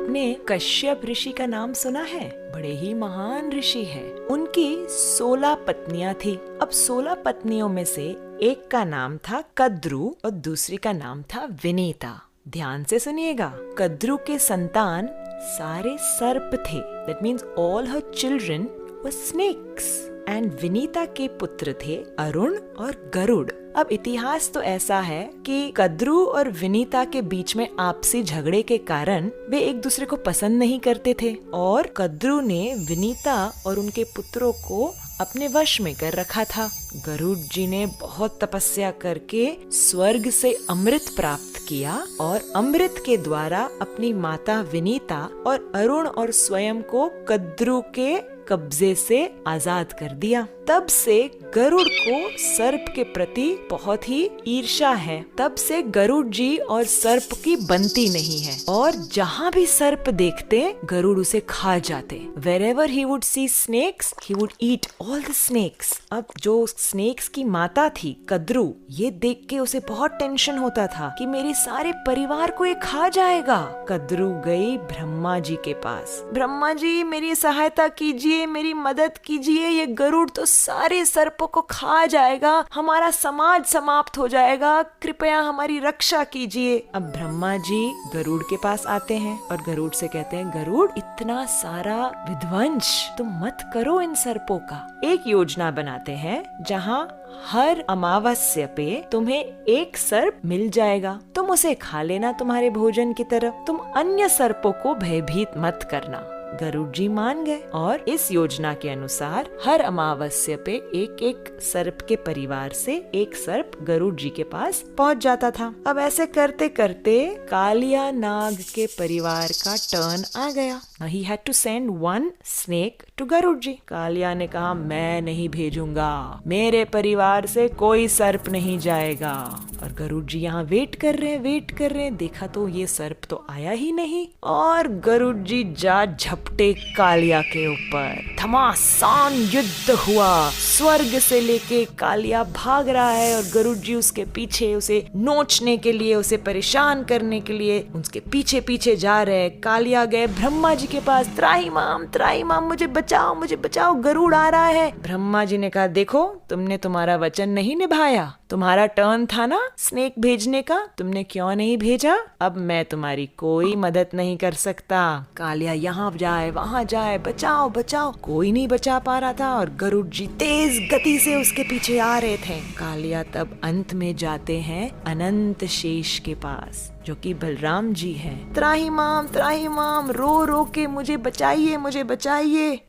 आपने कश्यप ऋषि का नाम सुना है? बड़े ही महान ऋषि है। उनकी 16 पत्नियां थी। अब 16 पत्नियों में से एक का नाम था कद्रु और दूसरी का नाम था विनीता। ध्यान से सुनिएगा। कद्रु के संतान सारे सर्प थे। That means all her children were snakes. And Vinita के पुत्र थे अरुण और गरुड़। अब इतिहास तो ऐसा है कि कद्रु और विनीता के बीच में आपसी झगड़े के कारण वे एक दूसरे को पसंद नहीं करते थे और कद्रु ने विनीता और उनके पुत्रों को अपने वश में कर रखा था। गरुड़ जी ने बहुत तपस्या करके स्वर्ग से अमृत प्राप्त किया और अमृत के द्वारा अपनी माता विनीता और अरुण और स्वयं को कद्रु के कब्जे से आजाद कर दिया। तब से गरुड़ को सर्प के प्रति बहुत ही ईर्ष्या है। तब से गरुड़ जी और सर्प की बनती नहीं है और जहाँ भी सर्प देखते गरुड़ उसे खा जाते। Wherever he would see snakes, he would eat all the snakes। अब जो स्नेक्स की माता थी कद्रु, ये देख के उसे बहुत टेंशन होता था कि मेरे सारे परिवार को ये खा जाएगा। कद्रु गई ब्रह्मा जी के पास। ब्रह्मा जी, मेरी सहायता कीजिए, मेरी मदद कीजिए, ये गरुड़ तो सारे सर्पों को खा जाएगा, हमारा समाज समाप्त हो जाएगा, कृपया हमारी रक्षा कीजिए। अब ब्रह्मा जी गरुड़ के पास आते हैं और गरुड़ से कहते हैं, गरुड़, इतना सारा विध्वंस तुम मत करो इन सर्पों का। एक योजना बनाते हैं जहाँ हर अमावस्या पे तुम्हें एक सर्प मिल जाएगा, तुम उसे खा लेना तुम्हारे भोजन की तरह, तुम अन्य सर्पों को भयभीत मत करना। गरुड़ जी मान गए और इस योजना के अनुसार हर अमावस्या पे एक एक सर्प के परिवार से एक सर्प गरुड़ जी के पास पहुंच जाता था। अब ऐसे करते करते कालिया नाग के परिवार का टर्न आ गया। He had to send one snake to Garuda जी। कालिया ने कहा, मैं नहीं भेजूंगा, मेरे परिवार से कोई सर्प नहीं जाएगा। और गरुड़ जी यहाँ वेट कर रहे हैं। देखा तो ये सर्प तो आया ही नहीं और गरुड़ जी जा झपटे कालिया के ऊपर। घमासान युद्ध हुआ। स्वर्ग से लेके कालिया भाग रहा है और गरुड़ जी उसके पीछे, उसे नोचने के लिए, उसे परेशान करने के लिए उसके पीछे पीछे जा रहे हैं। कालिया गए ब्रह्मा जी के पास, त्राहिमाम मुझे बचाओ, गरुड़ आ रहा है। ब्रह्मा जी ने कहा, देखो तुमने तुम्हारा वचन नहीं निभाया, तुम्हारा टर्न था ना स्नेक भेजने का, तुमने क्यों नहीं भेजा? अब मैं तुम्हारी कोई मदद नहीं कर सकता। कालिया यहाँ जाए वहाँ जाए, बचाओ, कोई नहीं बचा पा रहा था और गरुड़ जी तेज गति से उसके पीछे आ रहे थे। कालिया तब अंत में जाते हैं अनंत शेष के पास, जो कि बलराम जी हैं। त्राहिमाम रो रो के मुझे बचाइए।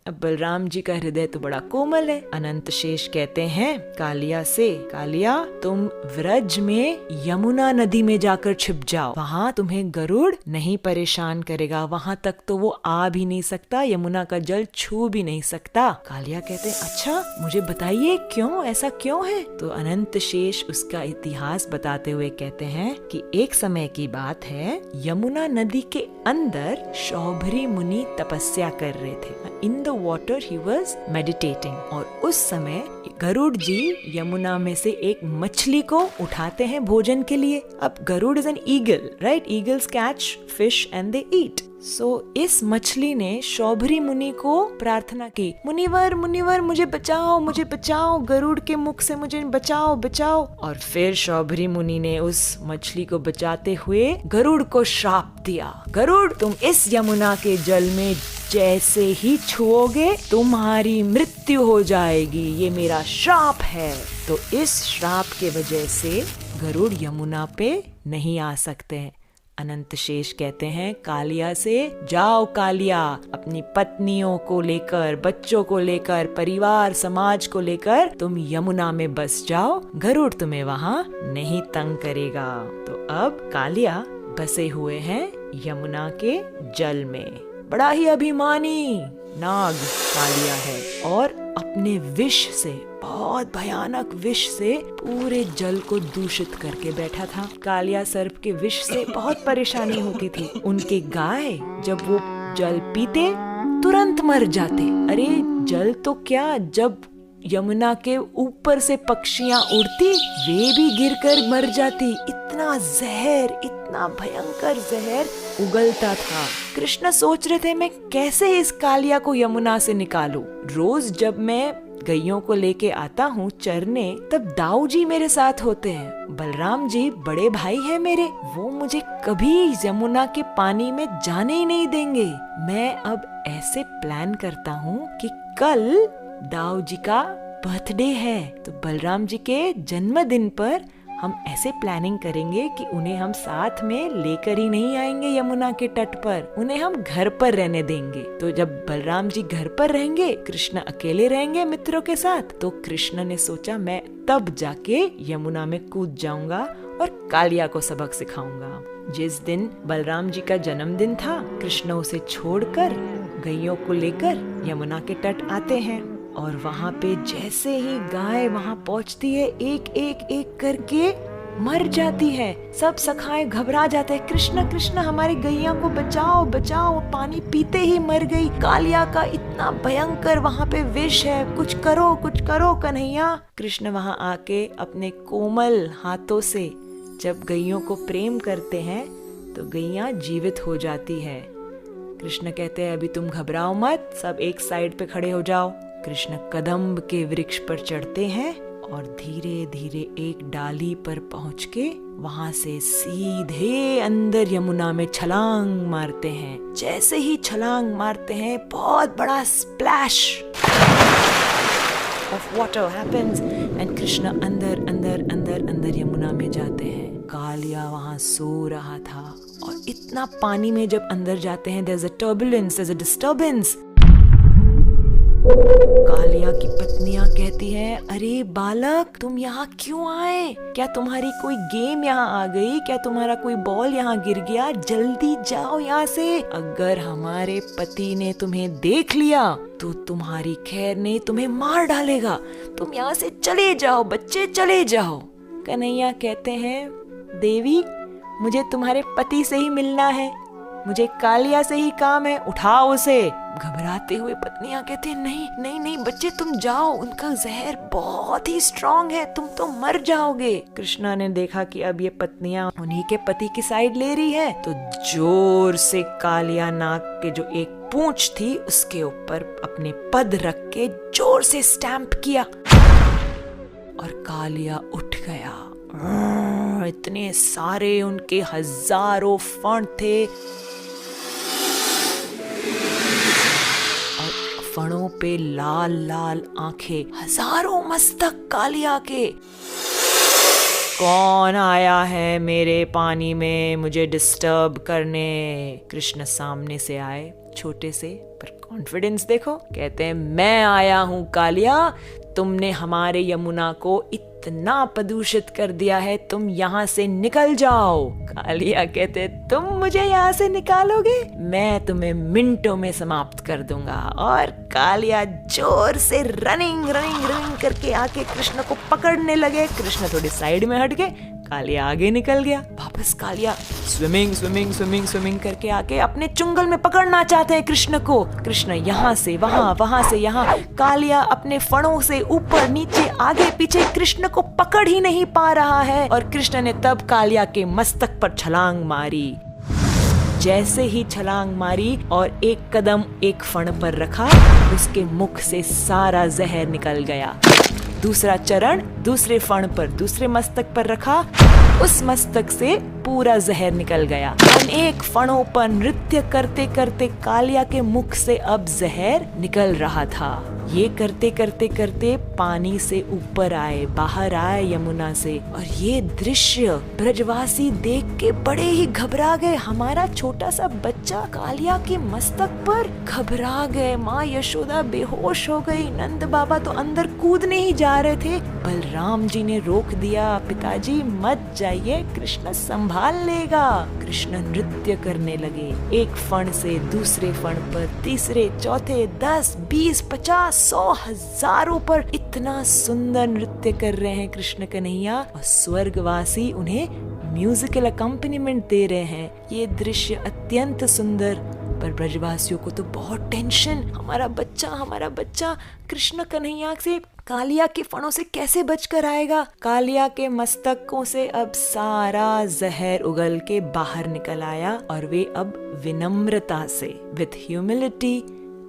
अब बलराम जी का हृदय तो बड़ा कोमल है। अनंत शेष कहते हैं कालिया से, कालिया तुम व्रज में यमुना नदी में जाकर छिप जाओ, वहाँ तुम्हें गरुड़ नहीं परेशान करेगा, वहाँ तक तो वो आ भी नहीं सकता, यमुना का जल छू भी नहीं सकता। कालिया कहते हैं, अच्छा मुझे बताइए क्यों, ऐसा क्यों है? तो अनंत शेष उसका इतिहास बताते हुए कहते हैं कि एक समय की बात है, यमुना नदी के अंदर शौभरी मुनि तपस्या कर रहे थे। In the water he was meditating और उस समय गरुड़ जी यमुना में से एक मछली को उठाते हैं भोजन के लिए। अब Garuda is an eagle, right? Eagles catch fish and they eat. So इस मछली ने शौभरी मुनि को प्रार्थना की, मुनिवर मुझे बचाओ, गरुड़ के मुख से मुझे बचाओ। और फिर शौभरी मुनि ने उस मछली को बचाते हुए गरुड़ को श्राप दिया, गरुड़ तुम इस यमुना के जल में जैसे ही छुओगे तुम्हारी मृत्यु हो जाएगी, ये मेरा श्राप है। तो इस श्राप के वजह से गरुड़ यमुना पे नहीं आ सकते हैं। अनंत शेष कहते हैं कालिया से, जाओ कालिया, अपनी पत्नियों को लेकर, बच्चों को लेकर, परिवार समाज को लेकर तुम यमुना में बस जाओ, गरुड़ तुम्हें वहाँ नहीं तंग करेगा। तो अब कालिया बसे हुए हैं यमुना के जल में। बड़ा ही अभिमानी नाग कालिया है और अपने विष से, बहुत भयानक विष से पूरे जल को दूषित करके बैठा था। कालिया सर्प के विष से बहुत परेशानी होती थी। उनके गाय जब वो जल पीते तुरंत मर जाते। अरे जल तो क्या, जब यमुना के ऊपर से पक्षियां उड़ती वे भी गिरकर मर जाती। इतना जहर, इतना इतना भयंकर जहर उगलता था। कृष्ण सोच रहे थे मैं कैसे इस कालिया को यमुना से निकालूं। रोज जब मैं गैयों को लेके आता हूँ चरने, तब दाऊ जी मेरे साथ होते हैं। बलराम जी बड़े भाई हैं मेरे, वो मुझे कभी यमुना के पानी में जाने ही नहीं देंगे। मैं अब ऐसे प्लान करता हूँ कि कल दाऊ जी का बर्थडे है, तो बलराम जी के जन्मदिन पर हम ऐसे प्लानिंग करेंगे कि उन्हें हम साथ में लेकर ही नहीं आएंगे यमुना के तट पर, उन्हें हम घर पर रहने देंगे। तो जब बलराम जी घर पर रहेंगे, कृष्ण अकेले रहेंगे मित्रों के साथ। तो कृष्ण ने सोचा मैं तब जाके यमुना में कूद जाऊंगा और कालिया को सबक सिखाऊंगा। जिस दिन बलराम जी का जन्मदिन था, कृष्ण उसे छोड़कर गैयों को लेकर यमुना के तट आते हैं और वहाँ पे जैसे ही गाय वहाँ पहुँचती है, एक एक एक करके मर जाती है। सब सखाएं घबरा जाते हैं, कृष्ण कृष्ण हमारी गैया को बचाओ बचाओ, पानी पीते ही मर गई, कालिया का इतना भयंकर वहाँ पे विष है, कुछ करो कन्हैया। कृष्ण वहाँ आके अपने कोमल हाथों से जब गैयों को प्रेम करते हैं तो गैया जीवित हो जाती है। कृष्ण कहते हैं अभी तुम घबराओ मत, सब एक साइड पे खड़े हो जाओ। कृष्ण कदम्ब के वृक्ष पर चढ़ते हैं और धीरे धीरे एक डाली पर पहुंच के वहां से सीधे अंदर यमुना में छलांग मारते हैं। जैसे ही छलांग मारते हैं, बहुत बड़ा splash of water happens and Krishna अंदर अंदर अंदर अंदर यमुना में जाते हैं। कालिया वहां सो रहा था और इतना पानी में जब अंदर जाते हैं, there's a turbulence, there's a disturbance। Kaliya की पत्नियां कहती हैं, अरे बालक तुम यहाँ क्यों आए? क्या तुम्हारी कोई गेम यहाँ आ गई? क्या तुम्हारा कोई बॉल यहाँ गिर गया? जल्दी जाओ यहाँ से। अगर हमारे पति ने तुम्हें देख लिया तो तुम्हारी खैर नहीं, तुम्हें मार डालेगा। तुम यहाँ से चले जाओ बच्चे, चले जाओ। कन्हैया कहते हैं, देवी मुझे तुम्हारे पति से ही मिलना है, मुझे कालिया से ही काम है, उठाओ उसे। घबराते हुए पत्नियां कहती हैं, नहीं नहीं नहीं बच्चे तुम जाओ, उनका जहर बहुत ही स्ट्रॉन्ग है, तुम तो मर जाओगे। कृष्णा ने देखा कि अब ये पत्नियां उन्हीं के पति की साइड ले रही है, तो जोर से कालिया नाग के जो एक पूंछ थी उसके ऊपर अपने पद रख के जोर से स्टैंप किया और कालिया उठ गया। इतने सारे उनके हजारों फण थे और फणों पे लाल लाल आंखें, हजारों मस्तक कालिया के। कौन आया है मेरे पानी में मुझे डिस्टर्ब करने? कृष्ण सामने से आए, छोटे से पर कॉन्फिडेंस देखो। कहते हैं, मैं आया हूँ कालिया, तुमने हमारे यमुना को इतना प्रदूषित कर दिया है, तुम यहाँ से निकल जाओ। कालिया कहते, तुम मुझे यहाँ से निकालोगे? मैं तुम्हें मिनटों में समाप्त कर दूंगा। और कालिया जोर से रनिंग रनिंग रनिंग करके आके कृष्ण को पकड़ने लगे। कृष्ण थोड़ी साइड में हट गए, कालिया आगे निकल गया। वापस Kaliya swimming swimming swimming swimming करके आके अपने चुंगल में पकड़ना चाहते हैं कृष्ण को। कृष्ण यहाँ से वहाँ, वहाँ से यहाँ। कालिया अपने फणों से ऊपर नीचे आगे पीछे कृष्ण को पकड़ ही नहीं पा रहा है। और कृष्ण ने तब कालिया के मस्तक पर छलांग मारी। जैसे ही छलांग मारी और एक कदम एक फण पर रखा, उसके मुख से सारा जहर निकल गया। दूसरा चरण दूसरे फण पर, दूसरे मस्तक पर रखा, उस मस्तक से पूरा जहर निकल गया। अनेक फणों पर नृत्य करते करते कालिया के मुख से अब जहर निकल रहा था। ये करते करते करते पानी से ऊपर आए, बाहर आए यमुना से। और ये दृश्य ब्रजवासी देख के बड़े ही घबरा गए। हमारा छोटा सा बच्चा कालिया के मस्तक पर, घबरा गए। माँ यशोदा बेहोश हो गई। नंद बाबा तो अंदर कूदने ही जा रहे थे। बलराम जी ने रोक दिया, पिताजी मत जाइए, कृष्ण संभाल लेगा। कृष्ण नृत्य करने लगे, एक फण से दूसरे फण पर, तीसरे चौथे, 10, 20, 50, 100, हजारों पर इतना सुंदर नृत्य कर रहे हैं कृष्ण कन्हैया। और स्वर्गवासी उन्हें म्यूजिकल अकम्पनीमेंट दे रहे हैं। ये दृश्य अत्यंत सुंदर पर ब्रजवासियों को तो बहुत टेंशन, हमारा बच्चा कृष्ण कन्हैया से कालिया के फणों से कैसे बचकर आएगा। कालिया के मस्तकों से अब सारा जहर उगल के बाहर निकल आया और वे अब विनम्रता से विथ ह्यूमिलिटी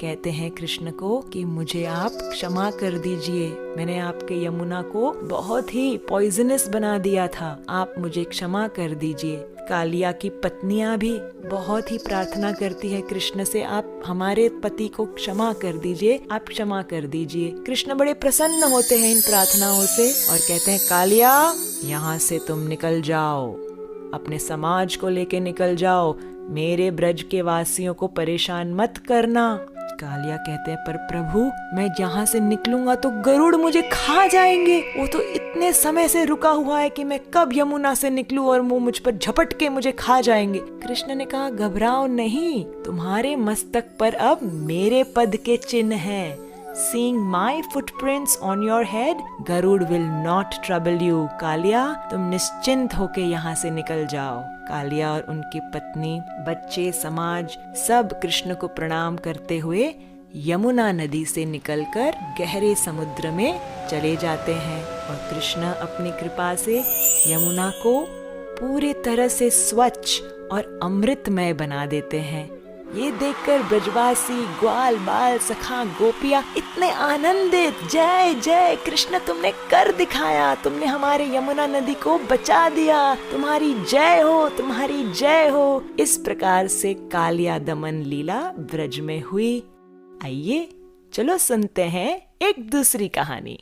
कहते हैं कृष्ण को कि मुझे आप क्षमा कर दीजिए, मैंने आपके यमुना को बहुत ही पॉइजनस बना दिया था, आप मुझे क्षमा कर दीजिए। कालिया की पत्नियां भी बहुत ही प्रार्थना करती है कृष्ण से, आप हमारे पति को क्षमा कर दीजिए, आप क्षमा कर दीजिए। कृष्ण बड़े प्रसन्न होते हैं इन प्रार्थनाओं से और कहते हैं कालिया यहाँ से तुम निकल जाओ, अपने समाज को लेके निकल जाओ, मेरे ब्रज के वासियों को परेशान मत करना। कालिया कहते हैं पर प्रभु मैं यहाँ से निकलूंगा तो गरुड़ मुझे खा जाएंगे, वो तो इतने समय से रुका हुआ है कि मैं कब यमुना से निकलूं और वो मुझ पर झपट के मुझे खा जाएंगे। कृष्ण ने कहा घबराओ नहीं, तुम्हारे मस्तक पर अब मेरे पद के चिन्ह हैं। Seeing my footprints on your head, Garud will not trouble you. Kaliya तुम निश्चिंत होके यहाँ से निकल जाओ। कालिया और उनकी पत्नी, बच्चे, समाज सब कृष्ण को प्रणाम करते हुए यमुना नदी से निकलकर गहरे समुद्र में चले जाते हैं और कृष्ण अपनी कृपा से यमुना को पूरी तरह से स्वच्छ और अमृतमय बना देते हैं। ये देखकर ब्रजवासी, ग्वाल बाल, सखा, गोपियां इतने आनंदित, जय जय कृष्ण तुमने कर दिखाया, तुमने हमारे यमुना नदी को बचा दिया, तुम्हारी जय हो, तुम्हारी जय हो। इस प्रकार से कालिया दमन लीला ब्रज में हुई। आइए चलो सुनते हैं एक दूसरी कहानी।